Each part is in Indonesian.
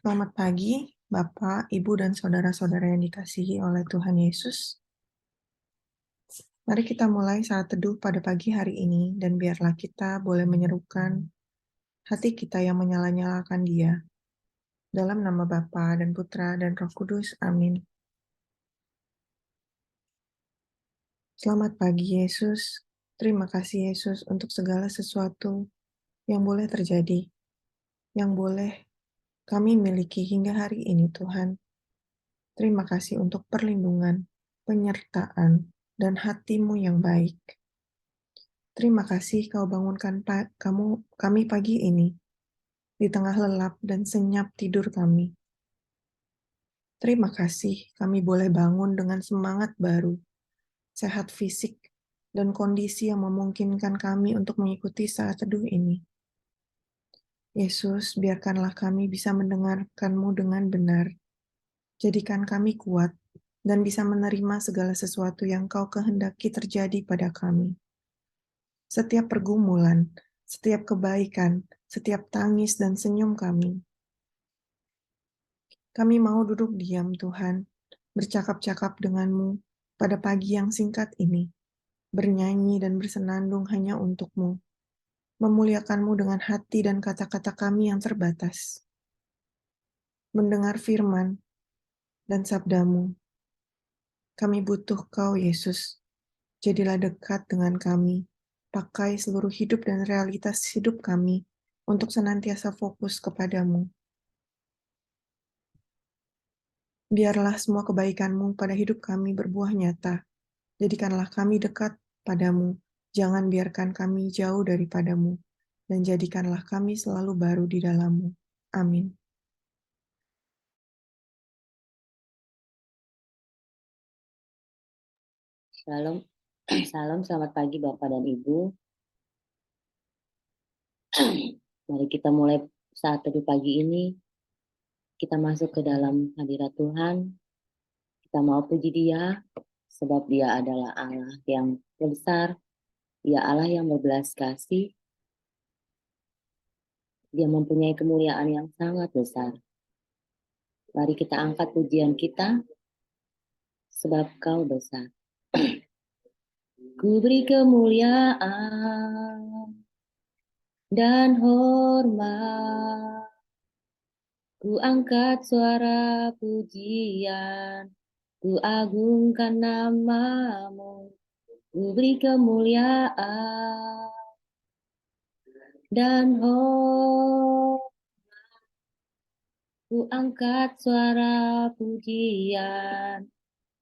Selamat pagi, Bapak, Ibu, dan saudara-saudara yang dikasihi oleh Tuhan Yesus. Mari kita mulai saat teduh pada pagi hari ini, dan biarlah kita boleh menyerukan hati kita yang menyala-nyalakan Dia. Dalam nama Bapa dan Putra dan Roh Kudus, amin. Selamat pagi, Yesus. Terima kasih, Yesus, untuk segala sesuatu yang boleh terjadi, yang boleh kami miliki hingga hari ini, Tuhan. Terima kasih untuk perlindungan, penyertaan, dan hati-Mu yang baik. Terima kasih Kau bangunkan kami pagi ini, di tengah lelap dan senyap tidur kami. Terima kasih kami boleh bangun dengan semangat baru, sehat fisik, dan kondisi yang memungkinkan kami untuk mengikuti saat teduh ini. Yesus, biarkanlah kami bisa mendengarkan-Mu dengan benar. Jadikan kami kuat dan bisa menerima segala sesuatu yang Kau kehendaki terjadi pada kami. Setiap pergumulan, setiap kebaikan, setiap tangis dan senyum kami. Kami mau duduk diam, Tuhan, bercakap-cakap denganmu pada pagi yang singkat ini, bernyanyi dan bersenandung hanya untuk-Mu, memuliakan-Mu dengan hati dan kata-kata kami yang terbatas, mendengar firman dan sabda-Mu. Kami butuh Kau, Yesus. Jadilah dekat dengan kami, pakai seluruh hidup dan realitas hidup kami untuk senantiasa fokus kepadamu. Biarlah semua kebaikan-Mu pada hidup kami berbuah nyata. Jadikanlah kami dekat padamu, jangan biarkan kami jauh daripadamu, dan jadikanlah kami selalu baru di dalam-Mu. Amin. Shalom, salam, selamat pagi Bapak dan Ibu. Mari kita mulai saat teduh pagi ini. Kita masuk ke dalam hadirat Tuhan. Kita mau puji Dia, sebab Dia adalah Allah yang besar. Dia Allah yang berbelas kasih. Dia mempunyai kemuliaan yang sangat besar. Mari kita angkat pujian kita, sebab Kau besar. Ku beri kemuliaan dan hormat. Ku angkat suara pujian, ku agungkan nama-Mu, ku beri kemuliaan dan hormat. Ku angkat suara pujian,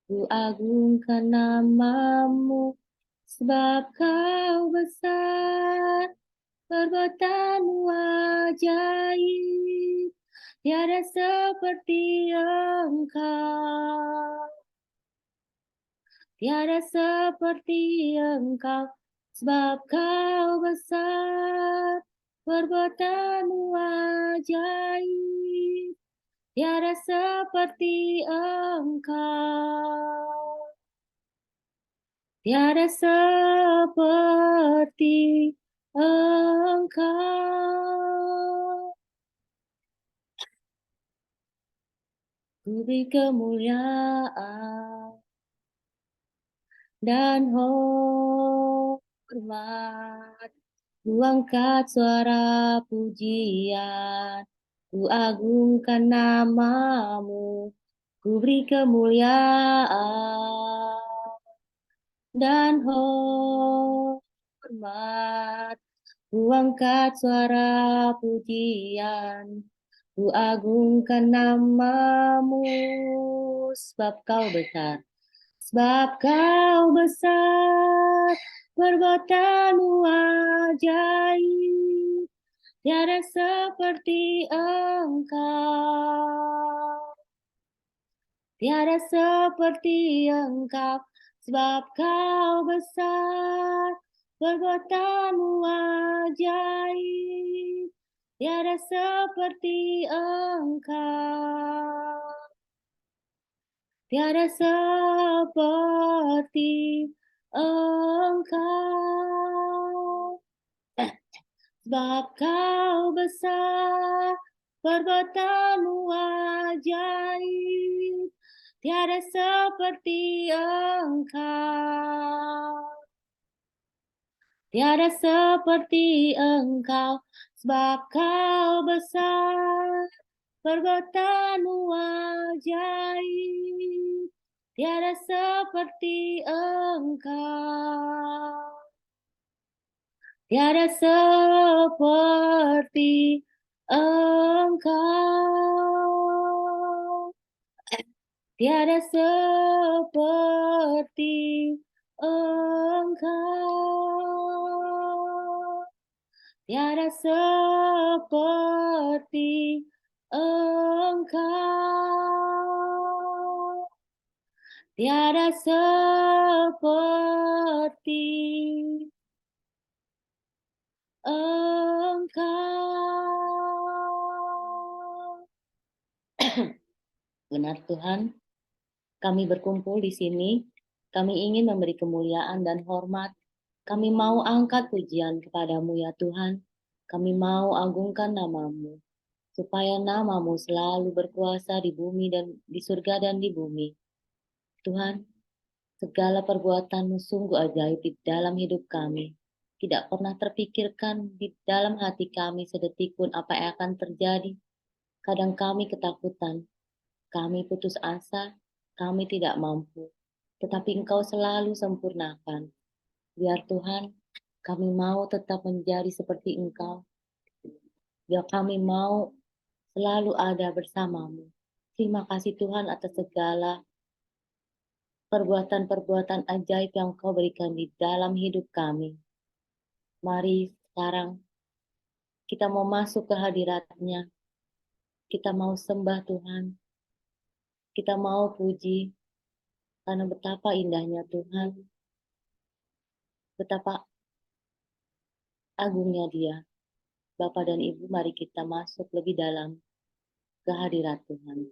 ku agungkan nama-Mu, sebab Kau besar, perbuatan-Mu ajaib. Tiada seperti Engkau, tiada seperti Engkau, sebab Kau besar, perbuatan-Mu ajaib. Tiada seperti Engkau, tiada seperti Engkau. Ku beri kemuliaan dan hormat. Ku angkat suara pujian, ku agungkan nama-Mu, ku beri kemuliaan dan hormat. Ku angkat suara pujian, ku agungkan nama-Mu, sebab Kau besar. Sebab Kau besar, perbuatan-Mu ajaib. Tiada seperti Engkau, tiada seperti Engkau, sebab Kau besar, perbuatan-Mu ajaib. Tiada seperti Engkau, tiada seperti Engkau. Sebab Kau besar, perbuatan-Mu ajaib, tiada seperti Engkau. Tiada seperti Engkau, sebab Kau besar, perbuatan-Mu ajaib, tiada seperti Engkau. Tiada seperti Engkau. Tiada seperti Engkau. Tiada seperti Engkau. Tiada seperti Engkau. Benar Tuhan, kami berkumpul di sini. Kami ingin memberi kemuliaan dan hormat. Kami mau angkat pujian kepadamu ya Tuhan. Kami mau agungkan namamu, supaya namamu selalu berkuasa di bumi dan di surga dan di bumi. Tuhan, segala perbuatanmu sungguh ajaib di dalam hidup kami. Tidak pernah terpikirkan di dalam hati kami sedetik pun apa yang akan terjadi. Kadang kami ketakutan, kami putus asa, kami tidak mampu. Tetapi Engkau selalu sempurnakan. Biar Tuhan, kami mau tetap menjadi seperti Engkau. Biar kami mau selalu ada bersamamu. Terima kasih Tuhan atas segala perbuatan-perbuatan ajaib yang Kau berikan di dalam hidup kami. Mari sekarang kita mau masuk ke hadirat-Nya. Kita mau sembah Tuhan. Kita mau puji karena betapa indahnya Tuhan. Betapa agungnya Dia. Bapak dan Ibu, mari kita masuk lebih dalam ke hadirat Tuhan.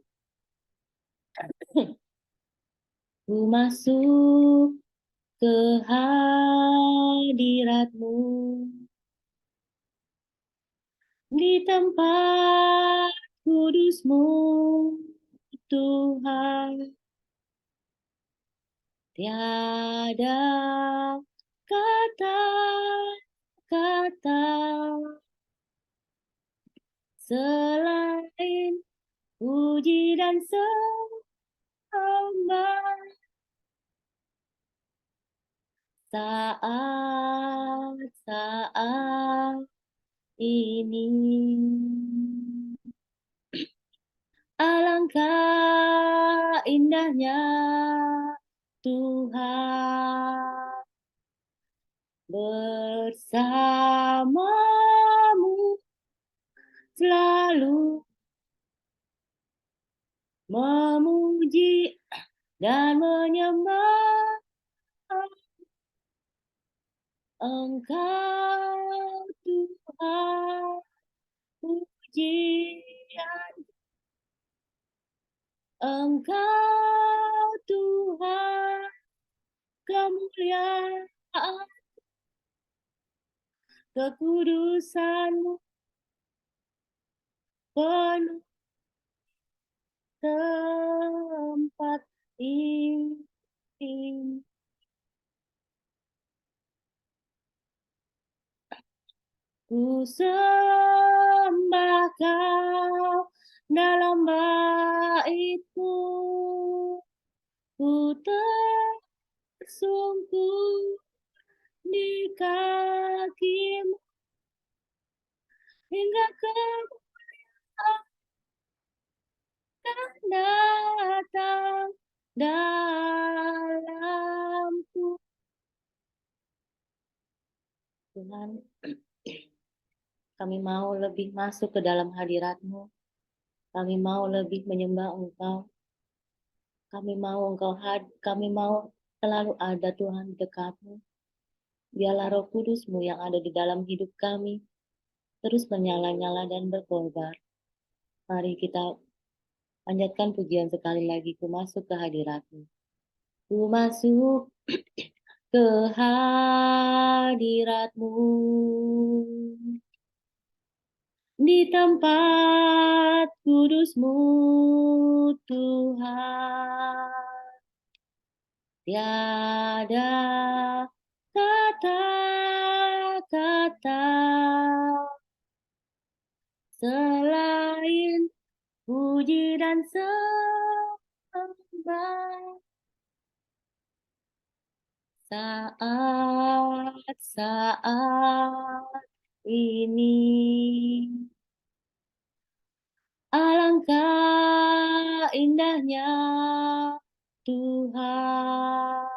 Ku masuk ke hadirat-Mu di tempat kudus-Mu, Tuhan. Tiada kata-kata selain puji dan sembah saat-saat ini. Alangkah indahnya Tuhan bersamamu selalu memuji dan menyembah Engkau Tuhan, pujian Engkau Tuhan, kemuliaan kekudusan-Mu penuh tempat ini. Ku sembah Kau dalam bait-Mu, ku tersungkur di kaki-Mu hingga kemuliaan datang dalamku. Tuhan, kami mau lebih masuk ke dalam hadirat-Mu. Kami mau lebih menyembah Engkau. Kami mau kami mau selalu ada Tuhan di dekat-Mu. Biarlah Roh Kudus-Mu yang ada di dalam hidup kami terus menyala-nyala dan berkobar. Mari kita panjatkan pujian sekali lagi. Ku masuk ke hadirat-Mu. Ku masuk ke hadirat-Mu di tempat kudus-Mu Tuhan. Tiada kata-kata selain puji dan sembah saat-saat ini. Alangkah indahnya Tuhan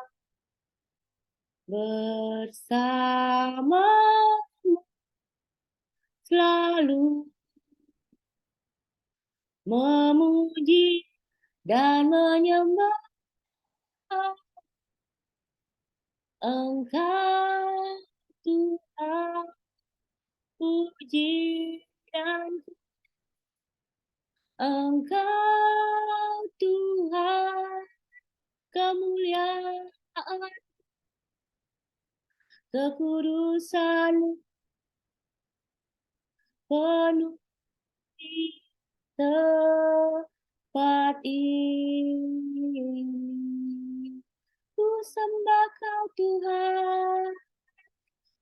bersama selalu memuji dan menyembah Engkau Tuhan, puji dan Engkau Tuhan, kemuliaan, kekudusan penuh di tempat ini. Ku sembah Kau Tuhan,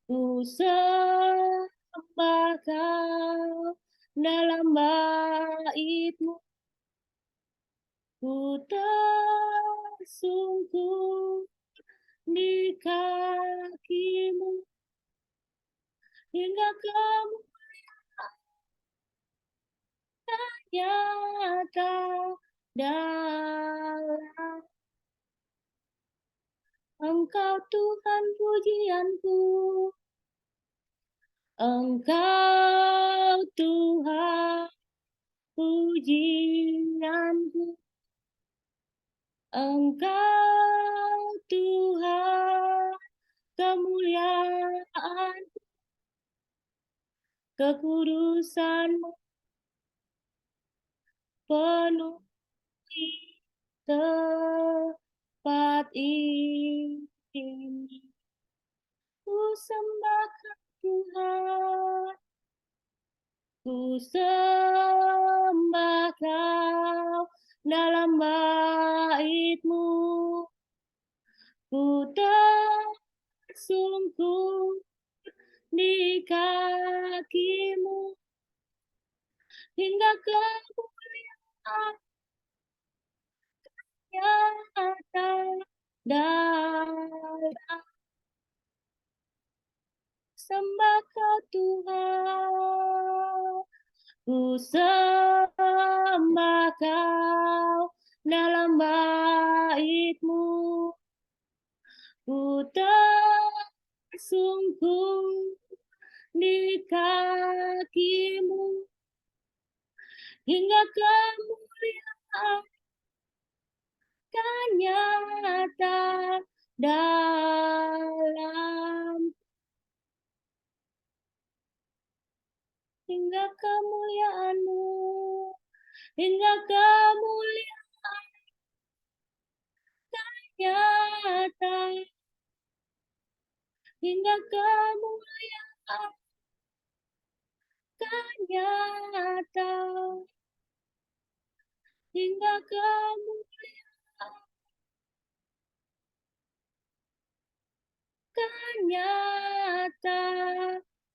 ku sembah Kau dalam bait-Mu. Ku tersungkur di kaki-Mu hingga kemuliaan nyata dalam Engkau Tuhan pujianku, Engkau Tuhan pujianku, Engkau Tuhan kemuliaan, kekudusan-Mu penuh di tempat ini. Ku sembah Tuhan, ku sembah Kau dalam bait-Mu. Ku tersungkur di kaki-Mu hingga kemuliaan nyata dalam sembah Kau Tuhan. Ku sembah Kau dalam bait-Mu. Ku tersungkur di kaki-Mu hingga kemuliaan nyata dalam hingga kemuliaan-Mu, hingga kemuliaan nyata, hingga kemuliaan nyata, hingga kemuliaan nyata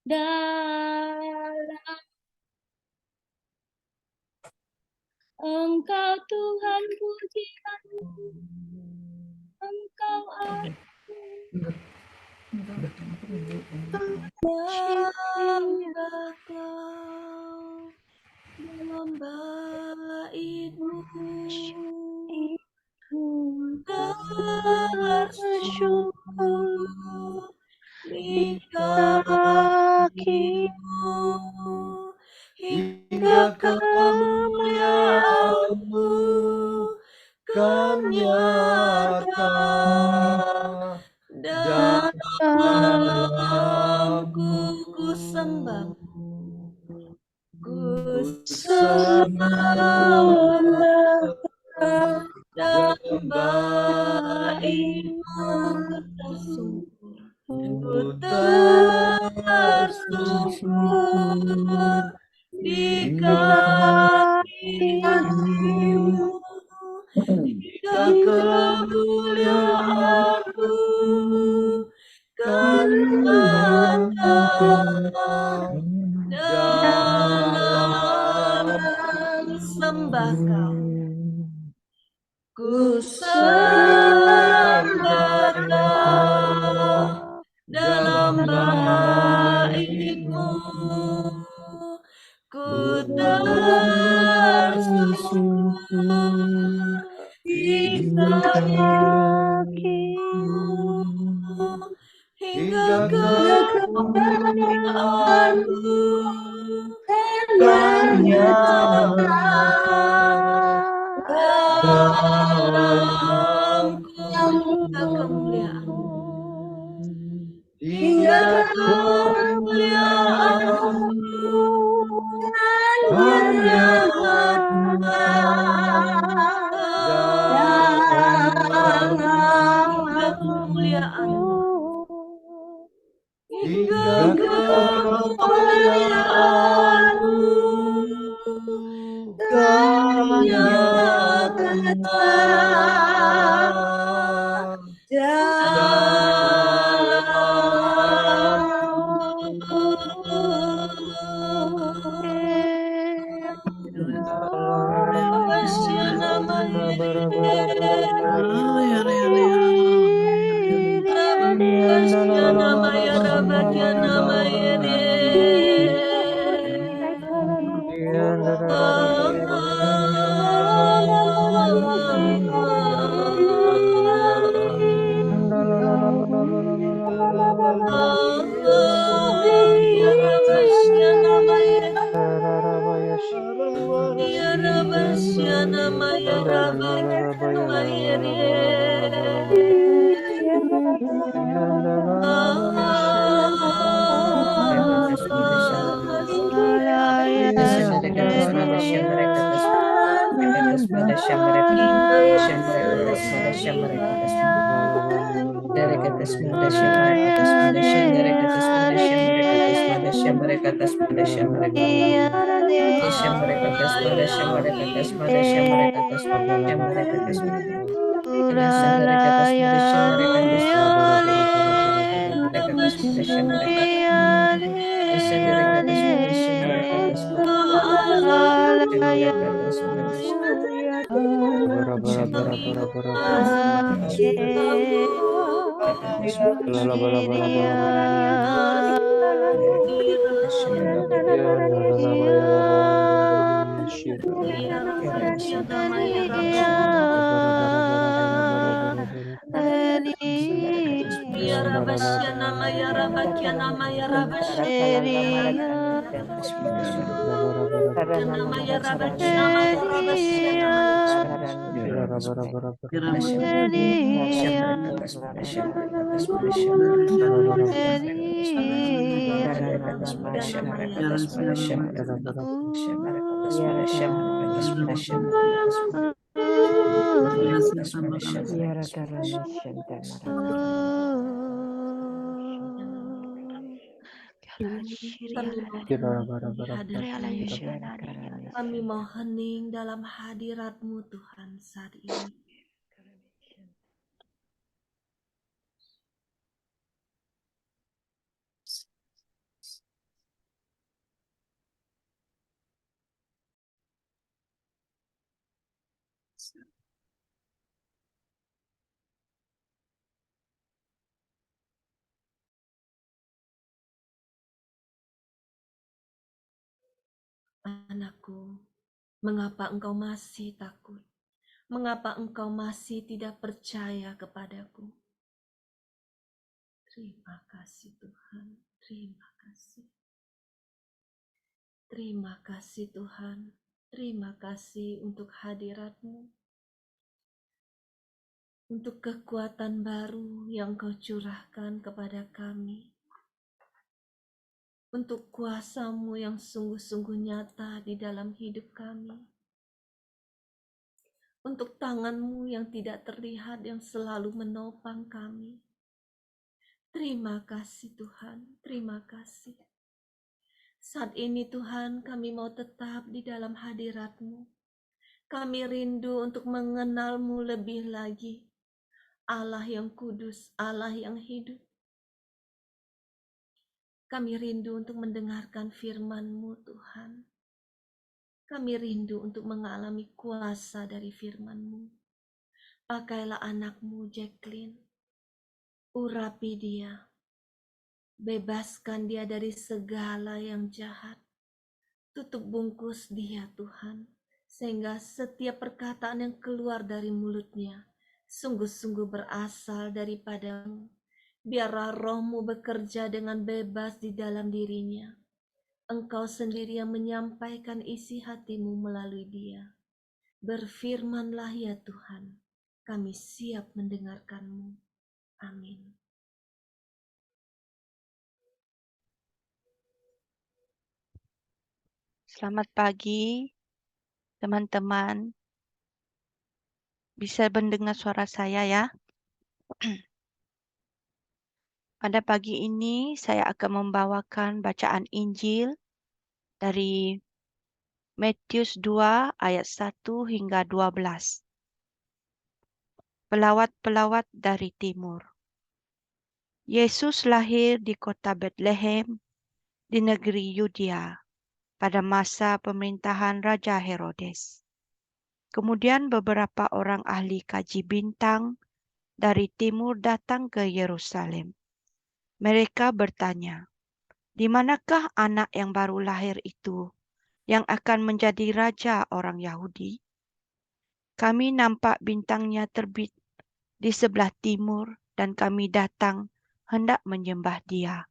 dalam Engkau Tuhan pujianku, Engkau aku sembah Kau dalam bait-Mu. Bersyukur di kaki-Mu hingga kemuliaan-Mu kan nyata dalamku. Ku sembah, ku sembah dalam bait-Mu. Ku tersungkur di kakimu, hingga kemuliaan-Mu kan nyata dalam sembah Kau. Ku sembah Kau dalam bait-Mu, ku tersungkur di kaki-Mu, hingga kemuliaan-Mu kan nyata dalamku, hingga kemuliaan-Mu, hingga kemuliaan-Mu kan nyata dalamku, hingga kemuliaan-Mu, hingga kemuliaan-Mu kan nyata kami mau hening dalam hadirat-Mu Tuhan saat ini. Anakku, mengapa engkau masih takut? Mengapa engkau masih tidak percaya kepadaku? Terima kasih Tuhan, terima kasih. Terima kasih Tuhan, terima kasih untuk hadirat-Mu, untuk kekuatan baru yang Kau curahkan kepada kami, untuk kuasa-Mu yang sungguh-sungguh nyata di dalam hidup kami, untuk tangan-Mu yang tidak terlihat yang selalu menopang kami. Terima kasih Tuhan, terima kasih. Saat ini Tuhan, kami mau tetap di dalam hadirat-Mu. Kami rindu untuk mengenal-Mu lebih lagi. Allah yang kudus, Allah yang hidup. Kami rindu untuk mendengarkan firman-Mu, Tuhan. Kami rindu untuk mengalami kuasa dari firman-Mu. Pakailah anak-Mu, Jacqueline. Urapi dia. Bebaskan dia dari segala yang jahat. Tutup bungkus dia, Tuhan. Sehingga setiap perkataan yang keluar dari mulutnya sungguh-sungguh berasal daripada-Mu. Biarlah Roh-Mu bekerja dengan bebas di dalam dirinya. Engkau sendiri yang menyampaikan isi hati-Mu melalui dia. Berfirmanlah ya Tuhan, kami siap mendengarkan-Mu. Amin. Selamat pagi, teman-teman. Bisa mendengar suara saya ya? Pada pagi ini saya akan membawakan bacaan Injil dari Matius 2 ayat 1 hingga 12. Pelawat-pelawat dari timur. Yesus lahir di kota Bethlehem di negeri Yudea pada masa pemerintahan Raja Herodes. Kemudian beberapa orang ahli kaji bintang dari timur datang ke Yerusalem. Mereka bertanya, "Di manakah anak yang baru lahir itu yang akan menjadi raja orang Yahudi? Kami nampak bintangnya terbit di sebelah timur dan kami datang hendak menyembah dia."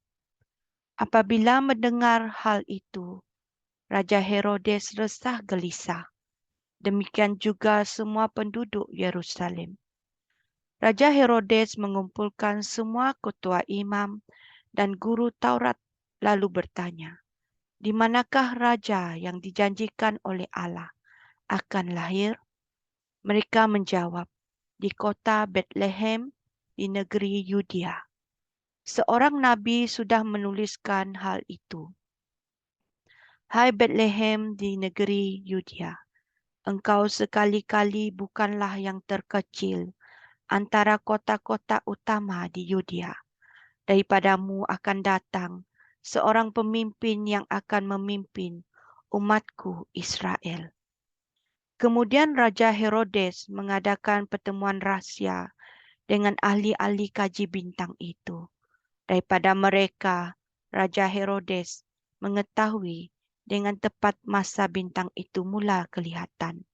Apabila mendengar hal itu, Raja Herodes resah gelisah. Demikian juga semua penduduk Yerusalem. Raja Herodes mengumpulkan semua ketua imam dan guru Taurat lalu bertanya, "Di manakah raja yang dijanjikan oleh Allah akan lahir?" Mereka menjawab, "Di kota Bethlehem di negeri Yudea." Seorang nabi sudah menuliskan hal itu. "Hai Bethlehem di negeri Yudea, engkau sekali-kali bukanlah yang terkecil antara kota-kota utama di Yudea. Daripadamu akan datang seorang pemimpin yang akan memimpin umatku Israel." Kemudian Raja Herodes mengadakan pertemuan rahsia dengan ahli-ahli kaji bintang itu. Daripada mereka, Raja Herodes mengetahui dengan tepat masa bintang itu mula kelihatan.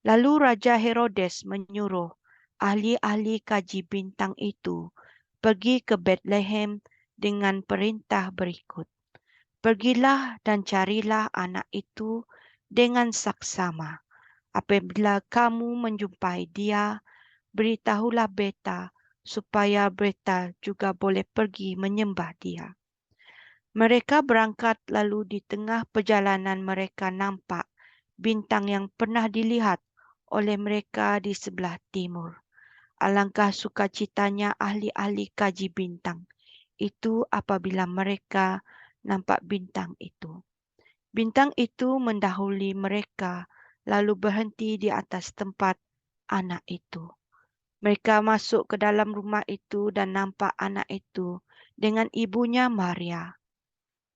Lalu Raja Herodes menyuruh ahli-ahli kaji bintang itu pergi ke Bethlehem dengan perintah berikut. "Pergilah dan carilah anak itu dengan saksama. Apabila kamu menjumpai dia, beritahulah beta supaya beta juga boleh pergi menyembah dia." Mereka berangkat lalu di tengah perjalanan mereka nampak bintang yang pernah dilihat oleh mereka di sebelah timur. Alangkah sukacitanya ahli-ahli kaji bintang itu apabila mereka nampak bintang itu. Bintang itu mendahului mereka lalu berhenti di atas tempat anak itu. Mereka masuk ke dalam rumah itu dan nampak anak itu dengan ibunya Maria.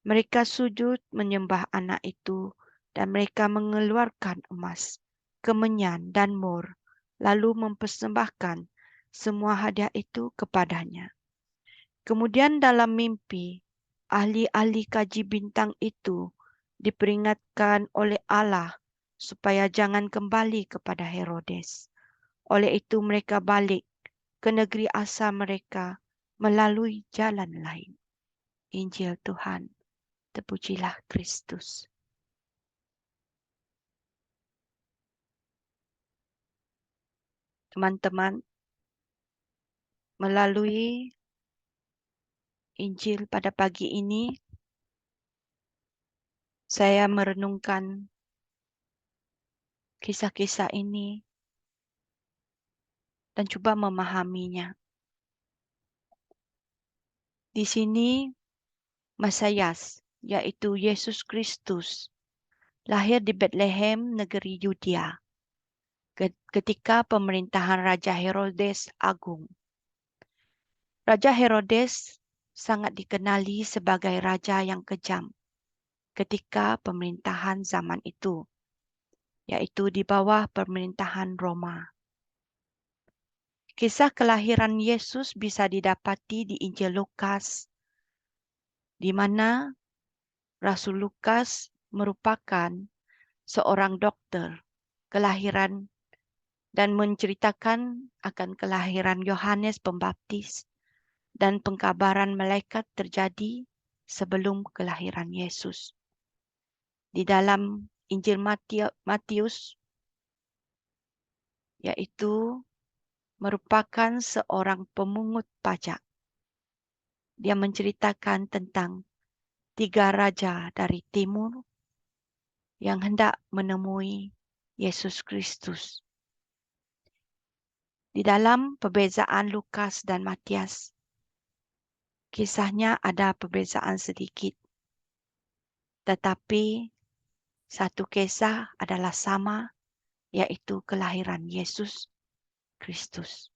Mereka sujud menyembah anak itu dan mereka mengeluarkan emas, kemenyan dan mur, lalu mempersembahkan semua hadiah itu kepadanya. Kemudian dalam mimpi, ahli-ahli kaji bintang itu diperingatkan oleh Allah supaya jangan kembali kepada Herodes. Oleh itu mereka balik ke negeri asal mereka melalui jalan lain. Injil Tuhan. Terpujilah Kristus. Teman-teman, melalui Injil pada pagi ini, saya merenungkan kisah-kisah ini dan coba memahaminya. Di sini, Mesias yaitu Yesus Kristus, lahir di Bethlehem, negeri Yudea, ketika pemerintahan Raja Herodes Agung. Raja Herodes sangat dikenali sebagai raja yang kejam ketika pemerintahan zaman itu, yaitu di bawah pemerintahan Roma. Kisah kelahiran Yesus bisa didapati di Injil Lukas, di mana Rasul Lukas merupakan seorang dokter kelahiran dan menceritakan akan kelahiran Yohanes Pembaptis dan pengkabaran malaikat terjadi sebelum kelahiran Yesus. Di dalam Injil Matius, yaitu merupakan seorang pemungut pajak. Dia menceritakan tentang 3 raja dari timur yang hendak menemui Yesus Kristus. Di dalam perbezaan Lukas dan Matius, kisahnya ada perbezaan sedikit. Tetapi satu kisah adalah sama, yaitu kelahiran Yesus Kristus.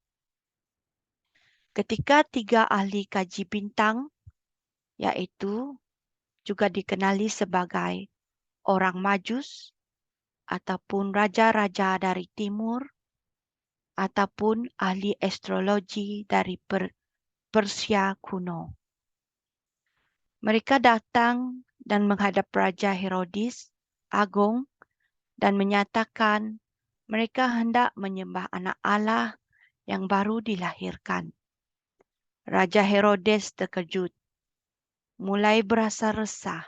Ketika 3 ahli kaji bintang, yaitu juga dikenali sebagai orang Majus, ataupun raja-raja dari timur, ataupun ahli astrologi dari Persia kuno. Mereka datang dan menghadap Raja Herodes Agung dan menyatakan mereka hendak menyembah anak Allah yang baru dilahirkan. Raja Herodes terkejut, mulai berasa resah,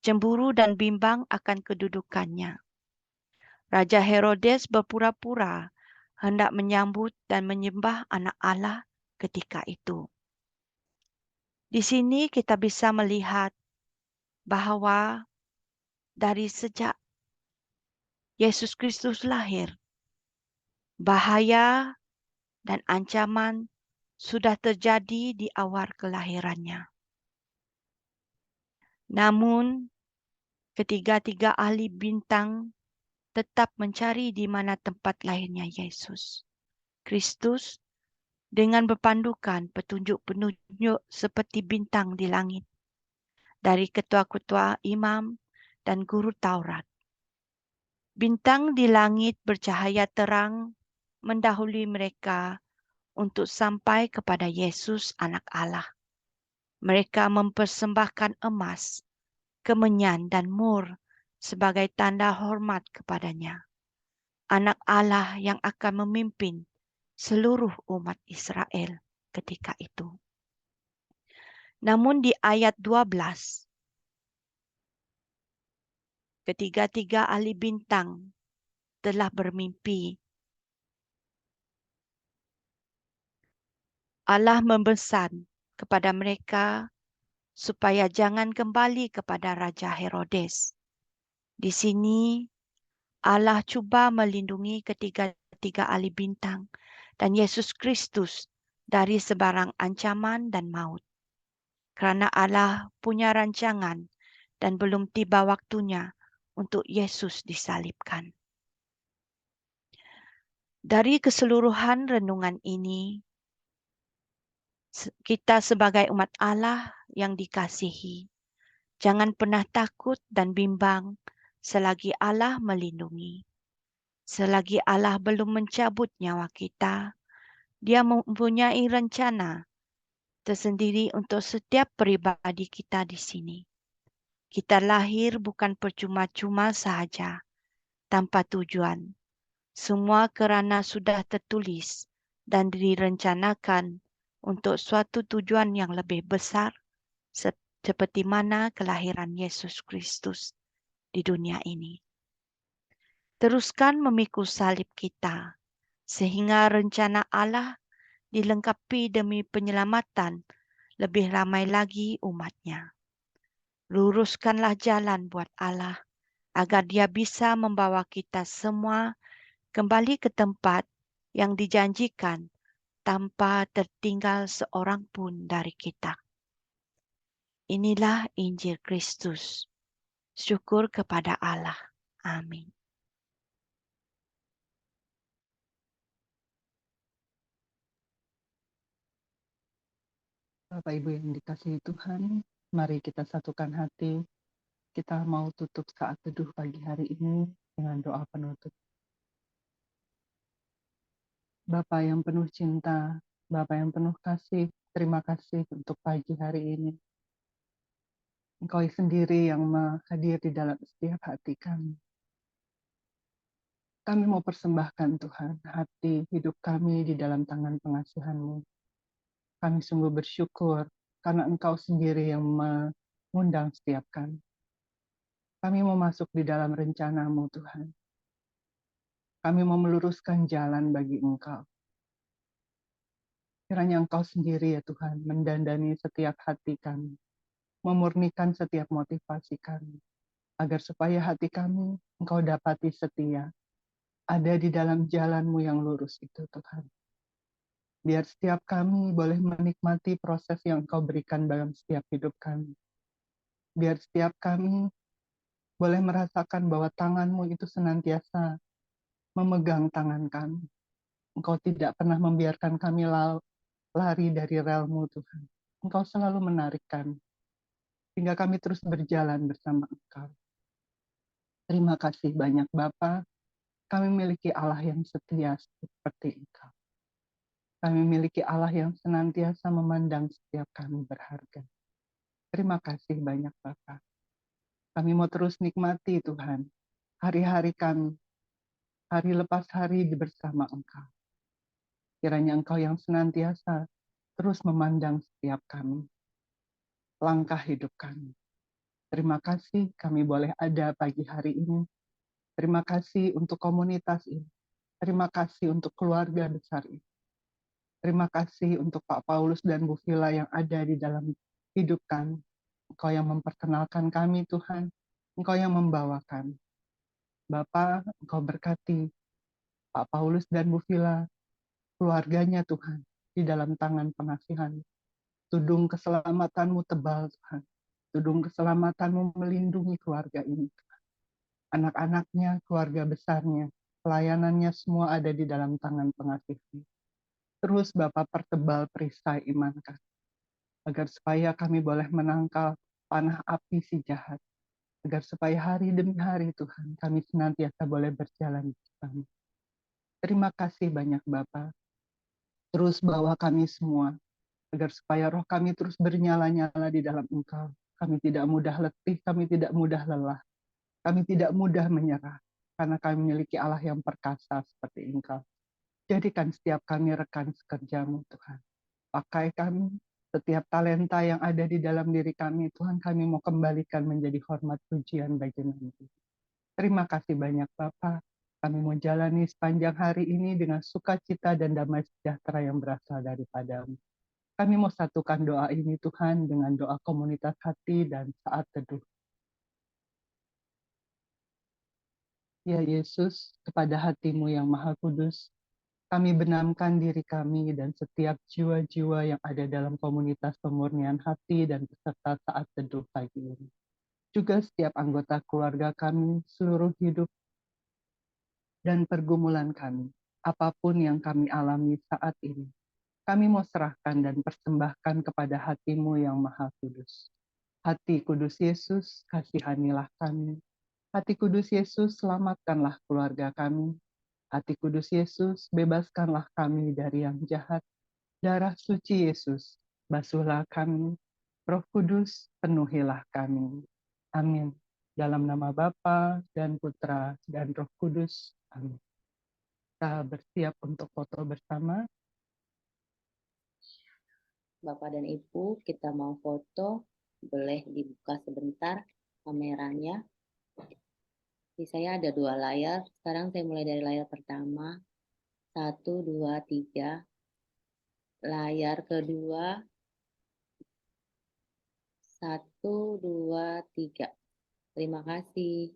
cemburu dan bimbang akan kedudukannya. Raja Herodes berpura-pura hendak menyambut dan menyembah anak Allah ketika itu. Di sini kita bisa melihat bahwa dari sejak Yesus Kristus lahir, bahaya dan ancaman sudah terjadi di awal kelahirannya. Namun, ketiga-tiga ahli bintang tetap mencari di mana tempat lahirnya Yesus Kristus dengan berpandukan petunjuk-petunjuk seperti bintang di langit dari ketua-ketua imam dan guru Taurat. Bintang di langit bercahaya terang mendahului mereka untuk sampai kepada Yesus anak Allah. Mereka mempersembahkan emas, kemenyan dan mur sebagai tanda hormat kepadanya. Anak Allah yang akan memimpin seluruh umat Israel ketika itu. Namun di ayat 12, ketiga-tiga ahli bintang telah bermimpi. Allah memesan kepada mereka supaya jangan kembali kepada Raja Herodes. Di sini Allah cuba melindungi ketiga-tiga ahli bintang dan Yesus Kristus dari sebarang ancaman dan maut. Kerana Allah punya rancangan dan belum tiba waktunya untuk Yesus disalibkan. Dari keseluruhan renungan ini, kita sebagai umat Allah yang dikasihi, jangan pernah takut dan bimbang selagi Allah melindungi. Selagi Allah belum mencabut nyawa kita, Dia mempunyai rencana tersendiri untuk setiap pribadi kita di sini. Kita lahir bukan percuma-cuma sahaja, tanpa tujuan. Semua kerana sudah tertulis dan direncanakan untuk suatu tujuan yang lebih besar, seperti mana kelahiran Yesus Kristus di dunia ini. Teruskan memikul salib kita, sehingga rencana Allah dilengkapi demi penyelamatan lebih ramai lagi umatnya. Luruskanlah jalan buat Allah, agar Dia bisa membawa kita semua kembali ke tempat yang dijanjikan tanpa tertinggal seorang pun dari kita. Inilah Injil Kristus. Syukur kepada Allah. Amin. Bapak Ibu yang dikasihi Tuhan, mari kita satukan hati. Kita mau tutup saat teduh pagi hari ini dengan doa penutup. Bapa yang penuh cinta, Bapa yang penuh kasih, terima kasih untuk pagi hari ini. Engkau sendiri yang hadir di dalam setiap hati kami. Kami mau persembahkan Tuhan, hati hidup kami di dalam tangan pengasihan-Mu. Kami sungguh bersyukur karena Engkau sendiri yang mengundang setiap kami. Kami mau masuk di dalam rencana-Mu Tuhan. Kami mau meluruskan jalan bagi Engkau. Kiranya Engkau sendiri ya Tuhan, mendandani setiap hati kami, memurnikan setiap motivasi kami, agar supaya hati kami Engkau dapati setia, ada di dalam jalan-Mu yang lurus itu Tuhan. Biar setiap kami boleh menikmati proses yang Engkau berikan dalam setiap hidup kami. Biar setiap kami boleh merasakan bahwa tangan-Mu itu senantiasa memegang tangan kami. Engkau tidak pernah membiarkan kami lari dari rel-Mu Tuhan. Engkau selalu menarik kami, sehingga kami terus berjalan bersama Engkau. Terima kasih banyak Bapa. Kami memiliki Allah yang setia seperti Engkau. Kami memiliki Allah yang senantiasa memandang setiap kami berharga. Terima kasih banyak Bapa. Kami mau terus nikmati Tuhan, hari-hari kami, hari lepas hari bersama Engkau. Kiranya Engkau yang senantiasa terus memandang setiap kami, langkah hidup kami. Terima kasih kami boleh ada pagi hari ini. Terima kasih untuk komunitas ini. Terima kasih untuk keluarga besar ini. Terima kasih untuk Pak Paulus dan Bu Vila yang ada di dalam hidup kami. Engkau yang memperkenalkan kami Tuhan. Engkau yang membawakan. Bapa, Engkau berkati Pak Paulus dan Bu Vila, keluarganya Tuhan, di dalam tangan pengasihan. Tudung keselamatanmu tebal Tuhan. Tudung keselamatanmu melindungi keluarga ini. Anak-anaknya, keluarga besarnya, pelayanannya semua ada di dalam tangan pengasihan. Terus Bapak pertebal perisai iman kami, agar supaya kami boleh menangkal panah api si jahat. Agar supaya hari demi hari Tuhan, kami senantiasa boleh berjalan bersama. Terima kasih banyak Bapak. Terus bawa kami semua, agar supaya roh kami terus bernyala-nyala di dalam Engkau. Kami tidak mudah letih, kami tidak mudah lelah. Kami tidak mudah menyerah, karena kami memiliki Allah yang perkasa seperti Engkau. Jadikan setiap kami rekan sekerja-Mu Tuhan. Pakai kami, setiap talenta yang ada di dalam diri kami, Tuhan kami mau kembalikan menjadi hormat pujian bagi nama-Mu. Terima kasih banyak Bapak. Kami mau jalani sepanjang hari ini dengan sukacita dan damai sejahtera yang berasal daripada-Mu. Kami mau satukan doa ini Tuhan dengan doa komunitas hati dan saat teduh. Ya Yesus, kepada hati-Mu yang maha kudus, kami benamkan diri kami dan setiap jiwa-jiwa yang ada dalam komunitas pemurnian hati dan peserta saat teduh pagi ini. Juga setiap anggota keluarga kami, seluruh hidup dan pergumulan kami, apapun yang kami alami saat ini. Kami mau serahkan dan persembahkan kepada hati-Mu yang maha kudus. Hati kudus Yesus, kasihanilah kami. Hati kudus Yesus, selamatkanlah keluarga kami. Hati kudus Yesus, bebaskanlah kami dari yang jahat. Darah suci Yesus, basuhlah kami. Roh Kudus, penuhilah kami. Amin. Dalam nama Bapa dan Putra dan Roh Kudus. Amin. Kita bersiap untuk foto bersama. Bapak dan Ibu, kita mau foto. Boleh dibuka sebentar kameranya. Di saya ada 2 layar. Sekarang saya mulai dari layar pertama. 1, 2, 3. Layar kedua. 1, 2, 3. Terima kasih.